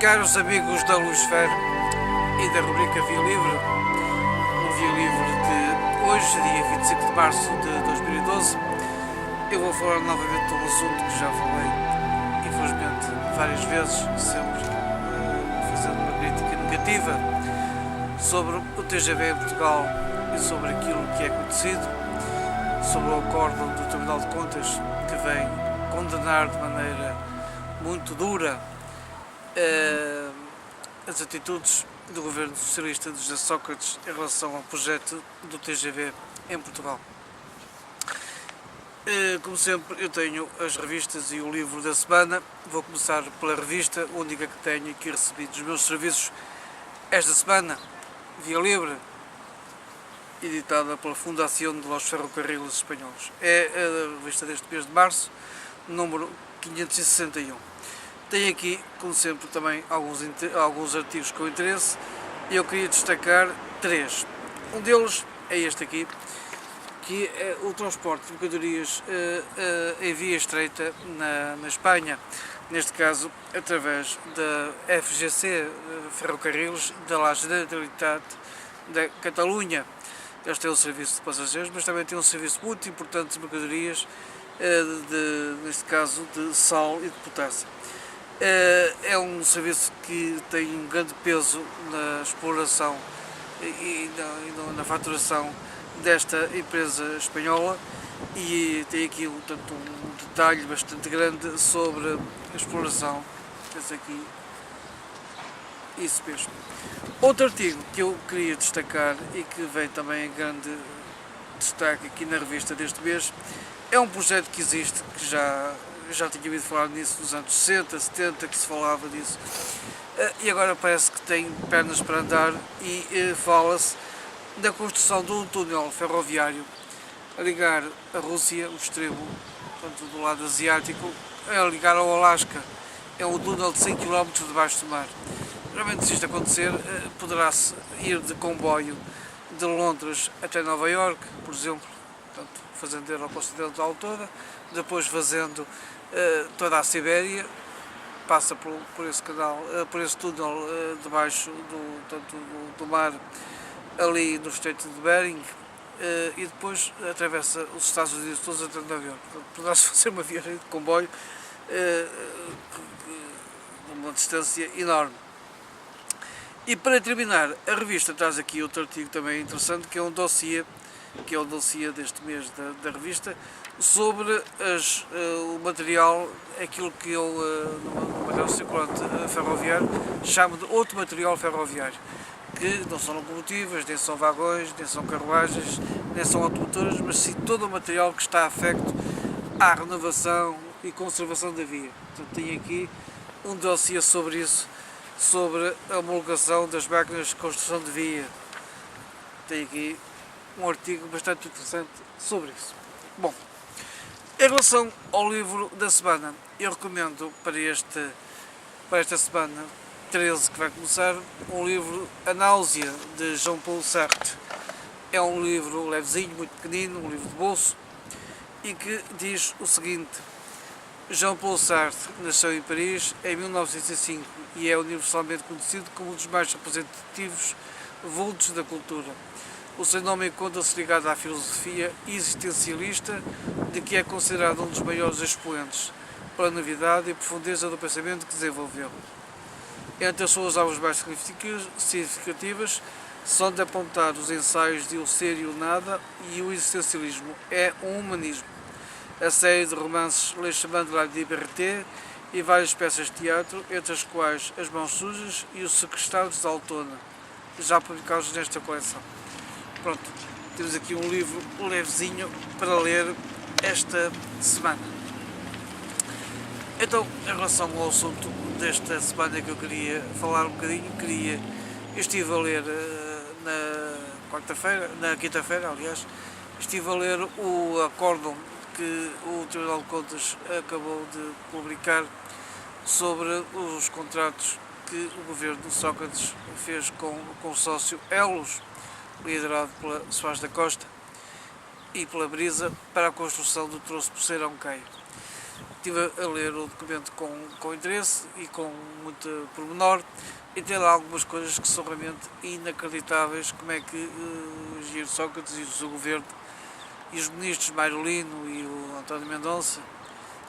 Caros amigos da Luisfera e da rubrica Via Livre, no Via Livre de hoje, dia 25 de março de 2012, eu vou falar novamente de um assunto que já falei, infelizmente, várias vezes, sempre fazendo uma crítica negativa sobre o TGV em Portugal e sobre aquilo que é conhecido, sobre o acórdão do Tribunal de Contas que vem condenar de maneira muito dura as atitudes do governo socialista de José Sócrates em relação ao projeto do TGV em Portugal. Como sempre, eu tenho as revistas e o livro da semana. Vou começar pela revista, única que tenho e que recebi dos meus serviços esta semana, Via Livre, editada pela Fundación de los Ferrocarriles Espanhóis. É a revista deste mês de março, número 561. Tem aqui, como sempre, também alguns artigos com interesse. Eu queria destacar três. Um deles é este aqui, que é o transporte de mercadorias em via estreita na Espanha, neste caso através da FGC Ferrocarriles de la Generalitat da Catalunha. Eles têm um serviço de passageiros, mas também têm um serviço muito importante de mercadorias, neste caso de sal e de potássio. É um serviço que tem um grande peso na exploração e na faturação desta empresa espanhola, e tem aqui portanto, um detalhe bastante grande sobre a exploração. Esse aqui, isso mesmo. Outro artigo que eu queria destacar e que vem também em grande destaque aqui na revista deste mês é um projeto que existe, que já tinha ouvido falar nisso nos anos 60, 70, que se falava disso, e agora parece que tem pernas para andar, e fala-se da construção de um túnel ferroviário a ligar a Rússia, o extremo, portanto, do lado asiático, a ligar ao Alasca. É um túnel de 100 km debaixo do mar. Realmente, se isto acontecer, poderá-se ir de comboio de Londres até Nova Iorque, por exemplo, portanto, fazendo a Europa Ocidental toda, depois fazendo toda a Sibéria, passa por esse canal, por esse túnel debaixo do mar, ali no Estreito de Bering, e depois atravessa os Estados Unidos todos até Nova Iorque. Poderá-se fazer uma viagem de comboio numa distância enorme. E para terminar, a revista traz aqui outro artigo também interessante, que é um dossiê deste mês da revista, sobre o material, aquilo que eu, no material circulante ferroviário, chamo de outro material ferroviário, que não são locomotivas, nem são vagões, nem são carruagens, nem são automotores, mas sim todo o material que está afeto à renovação e conservação da via. Portanto, tenho aqui um dossiê sobre isso, sobre a homologação das máquinas de construção de via. Tenho aqui um artigo bastante interessante sobre isso. Bom, em relação ao livro da semana, eu recomendo para esta semana 13, que vai começar, um livro, A Náusea, de Jean-Paul Sartre. É um livro levezinho, muito pequenino, um livro de bolso, e que diz o seguinte: Jean-Paul Sartre nasceu em Paris em 1905 e é universalmente conhecido como um dos mais representativos vultos da cultura. O seu nome encontra-se ligado à filosofia existencialista, de que é considerado um dos maiores expoentes, pela novidade e profundeza do pensamento que desenvolveu. Entre as suas obras mais significativas são de apontar os ensaios de O Ser e o Nada e O Existencialismo é um Humanismo, a série de romances Le Chemin de la Liberté e várias peças de teatro, entre as quais As Mãos Sujas e Os Sequestrados de Altona, já publicados nesta coleção. Pronto, temos aqui um livro levezinho para ler esta semana. Então, em relação ao assunto desta semana que eu queria falar um bocadinho, eu estive a ler na quinta-feira, aliás, estive a ler o acórdão que o Tribunal de Contas acabou de publicar sobre os contratos que o governo de Sócrates fez com o consórcio Elos, liderado pela Soares da Costa e pela Brisa, para a construção do troço Poceirão-Caio. estive a ler o documento com interesse e com muito pormenor, e tem lá algumas coisas que são realmente inacreditáveis, como é que o Engenheiro Sócrates e o seu governo e os ministros Mairolino e o António Mendonça,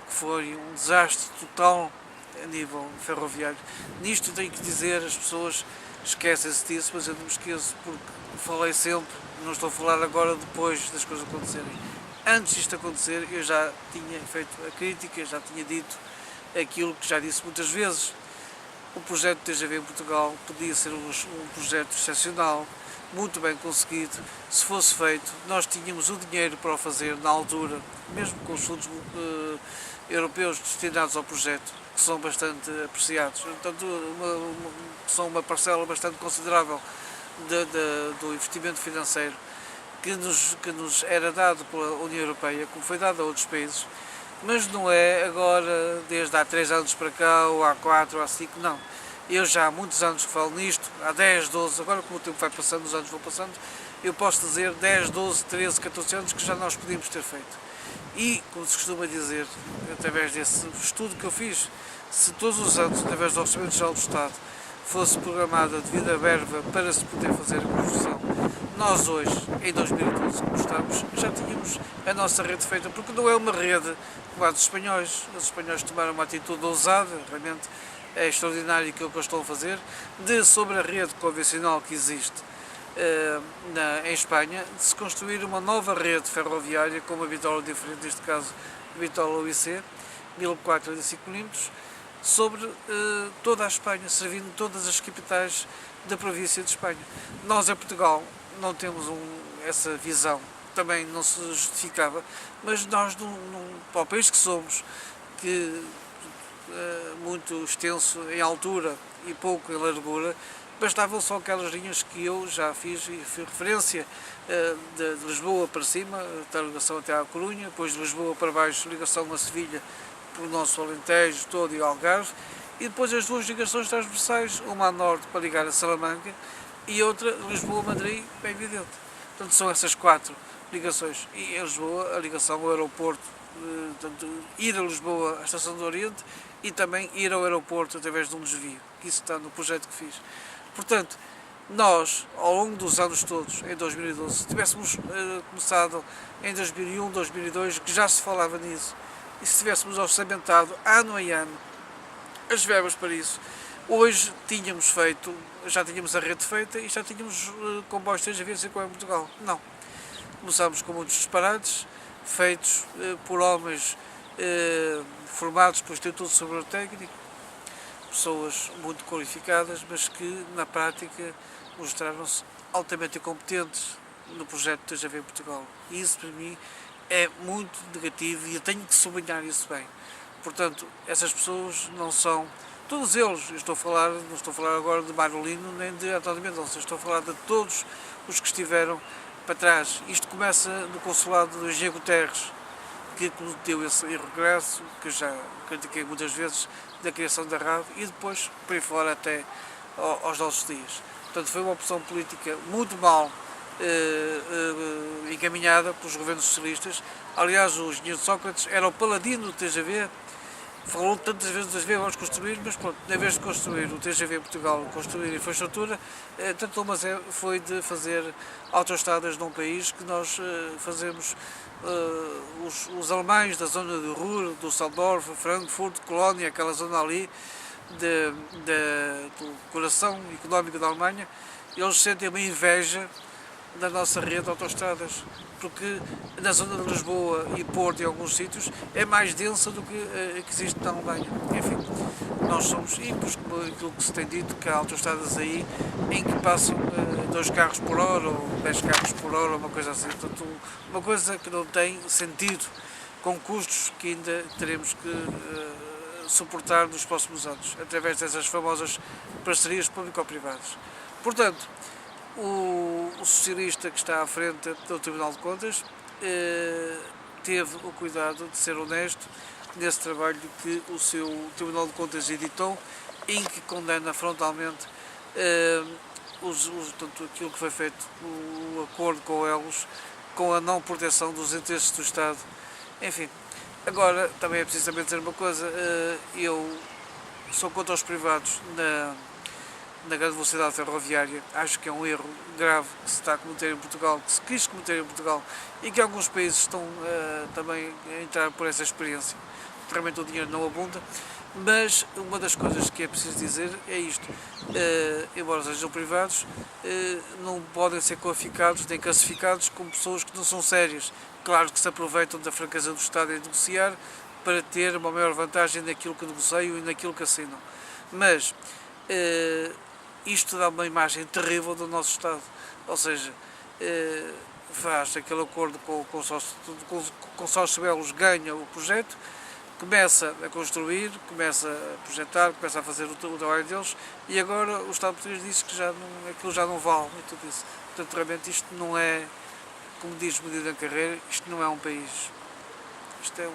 que foi um desastre total a nível ferroviário. Nisto tenho que dizer, as pessoas esquecem-se disso, mas eu não me esqueço porque falei sempre, não estou a falar agora depois das coisas acontecerem. Antes disto acontecer, eu já tinha feito a crítica, já tinha dito aquilo que já disse muitas vezes. O projeto TGV em Portugal podia ser um projeto excepcional, muito bem conseguido. Se fosse feito, nós tínhamos o dinheiro para o fazer na altura, mesmo com os fundos europeus destinados ao projeto, que são bastante apreciados. Portanto, são uma parcela bastante considerável do investimento financeiro que nos era dado pela União Europeia, como foi dado a outros países, mas não é agora, desde há 3 anos para cá, ou há 4, ou há 5, não. Eu já há muitos anos que falo nisto, há 10, 12, agora como o tempo vai passando, os anos vão passando, eu posso dizer 10, 12, 13, 14 anos que já nós podíamos ter feito. E, como se costuma dizer, através desse estudo que eu fiz, se todos os anos, através do Orçamento Geral do Estado, fosse programada devida verba para se poder fazer a construção, nós hoje, em 2012, como estamos, já tínhamos a nossa rede feita, porque não é uma rede como a dos espanhóis. Os espanhóis tomaram uma atitude ousada, realmente é extraordinário aquilo que eles estão a fazer, sobre a rede convencional que existe em Espanha, de se construir uma nova rede ferroviária com uma bitola diferente, neste caso a bitola UIC, 1405 km, sobre toda a Espanha, servindo todas as capitais da província de Espanha. Nós, em Portugal, não temos essa visão, também não se justificava, mas nós, para o país que somos, que muito extenso em altura e pouco em largura, bastavam só aquelas linhas que eu já fiz e fiz referência, de Lisboa para cima, a ligação até à Corunha, depois de Lisboa para baixo, ligação a Sevilha, pelo nosso Alentejo todo e Algarve, e depois as 2 ligações transversais, uma a norte para ligar a Salamanca e outra Lisboa-Madrid, bem evidente. Portanto, são essas 4 ligações. E em Lisboa, a ligação ao aeroporto, portanto, ir a Lisboa à Estação do Oriente e também ir ao aeroporto através de um desvio, que isso está no projeto que fiz. Portanto, nós, ao longo dos anos todos, em 2012, se tivéssemos começado em 2001, 2002, que já se falava nisso, e se tivéssemos orçamentado ano em ano as verbas para isso, hoje tínhamos feito, já tínhamos a rede feita e já tínhamos comboios TGV em Portugal. Não. Começámos com muitos disparates, feitos por homens formados pelo Instituto Superior Técnico, pessoas muito qualificadas, mas que na prática mostraram-se altamente incompetentes no projeto TGV em Portugal. E isso para mim é muito negativo e eu tenho que sublinhar isso bem. Portanto, essas pessoas não são, todos eles, não estou a falar agora de Mairolino nem de António Mendonça, estou a falar de todos os que estiveram para trás. Isto começa no consulado do Engenheiro Guterres, que cometeu esse regresso, que eu já critiquei muitas vezes, da criação da RAV, e depois por aí fora até aos nossos dias. Portanto, foi uma opção política muito mal encaminhada pelos governos socialistas. Aliás, o engenheiro Sócrates era o paladino do TGV, falou tantas vezes do TGV, vamos construir, mas pronto, na vez de construir o TGV em Portugal, construir a infraestrutura, mas foi de fazer autoestradas num país que nós fazemos, os alemães da zona de Ruhr, do Düsseldorf, Frankfurt, Colónia, aquela zona ali do coração económico da Alemanha, eles sentem uma inveja da nossa rede de autoestradas, porque na zona de Lisboa e Porto, em alguns sítios, é mais densa do que existe na Alemanha. Enfim, nós somos ímpios, como aquilo que se tem dito, que há autoestradas aí em que passam 2 carros por hora ou 10 carros por hora, uma coisa assim. Portanto, uma coisa que não tem sentido, com custos que ainda teremos que suportar nos próximos anos, através dessas famosas parcerias público-privadas. Portanto, o socialista que está à frente do Tribunal de Contas teve o cuidado de ser honesto nesse trabalho que o seu Tribunal de Contas editou, em que condena frontalmente tanto aquilo que foi feito, o acordo com eles, com a não proteção dos interesses do Estado. Enfim, Agora, também é preciso dizer uma coisa, eu sou contra os privados na grande velocidade ferroviária. Acho que é um erro grave que se está a cometer em Portugal, que se quis cometer em Portugal e que alguns países estão também a entrar por essa experiência. Realmente o dinheiro não abunda, mas uma das coisas que é preciso dizer é isto: embora sejam privados, não podem ser qualificados nem classificados como pessoas que não são sérias. Claro que se aproveitam da fraqueza do Estado em negociar para ter uma maior vantagem naquilo que negociam e naquilo que assinam. Mas isto dá uma imagem terrível do nosso Estado, ou seja, faz aquele acordo com o consórcio Belos, ganha o projeto, começa a construir, começa a projetar, começa a fazer o trabalho deles e agora o Estado português diz que aquilo já não vale e tudo isso. Portanto, realmente isto não é, como diz Medida Carreira, isto não é um país, isto é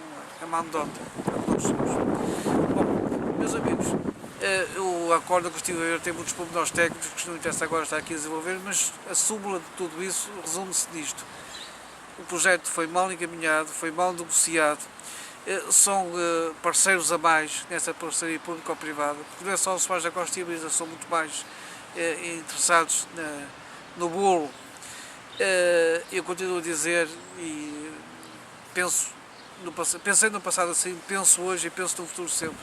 uma anedota, Bom, meus amigos, o acordo constitucional tem muitos pormenores técnicos que não interessa agora estar aqui a desenvolver, mas a súmula de tudo isso resume-se nisto. O projeto foi mal encaminhado, foi mal negociado, são parceiros a mais nessa parceria público-privada, porque não é só os pais da Costa Híbrida, são muito mais interessados no bolo. Eu continuo a dizer e pensei no passado assim, penso hoje e penso no futuro sempre.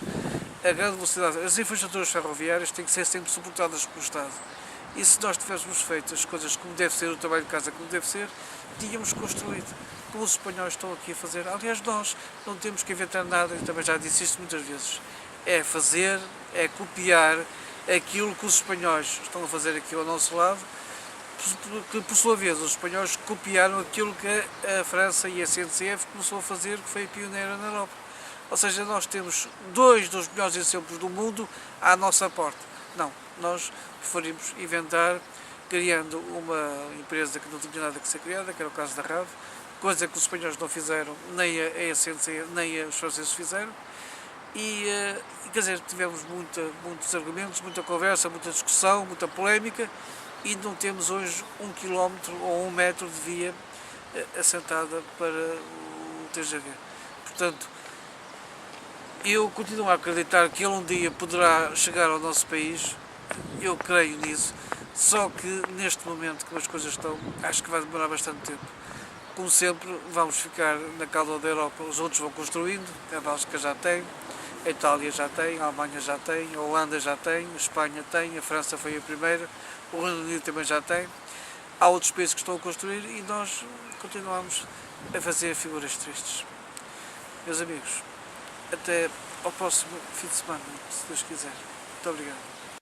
A grande velocidade, as infraestruturas ferroviárias têm que ser sempre suportadas pelo Estado. E se nós tivéssemos feito as coisas como deve ser, o trabalho de casa como deve ser, tínhamos construído, como os espanhóis estão aqui a fazer. Aliás, nós não temos que inventar nada, eu também já disse isto muitas vezes. É fazer, é copiar aquilo que os espanhóis estão a fazer aqui ao nosso lado, que por sua vez os espanhóis copiaram aquilo que a França e a CNCF começou a fazer, que foi pioneira na Europa. Ou seja, nós temos dois dos melhores exemplos do mundo à nossa porta. Não, nós preferimos inventar, criando uma empresa que não tinha nada que ser criada, que era o caso da RAV, coisa que os espanhóis não fizeram, nem a CNCF, nem os franceses fizeram. E quer dizer, tivemos muitos argumentos, muita conversa, muita discussão, muita polémica, e não temos hoje 1 quilómetro ou 1 metro de via assentada para o TGV. Portanto, eu continuo a acreditar que ele um dia poderá chegar ao nosso país, eu creio nisso, só que neste momento, como as coisas estão, acho que vai demorar bastante tempo. Como sempre, vamos ficar na cauda da Europa, os outros vão construindo, a Bélgica já tem, a Itália já tem, a Alemanha já tem, a Holanda já tem, a Espanha tem, a França foi a primeira, o Reino Unido também já tem, há outros países que estão a construir e nós continuamos a fazer figuras tristes. Meus amigos, até ao próximo fim de semana, se Deus quiser. Muito obrigado.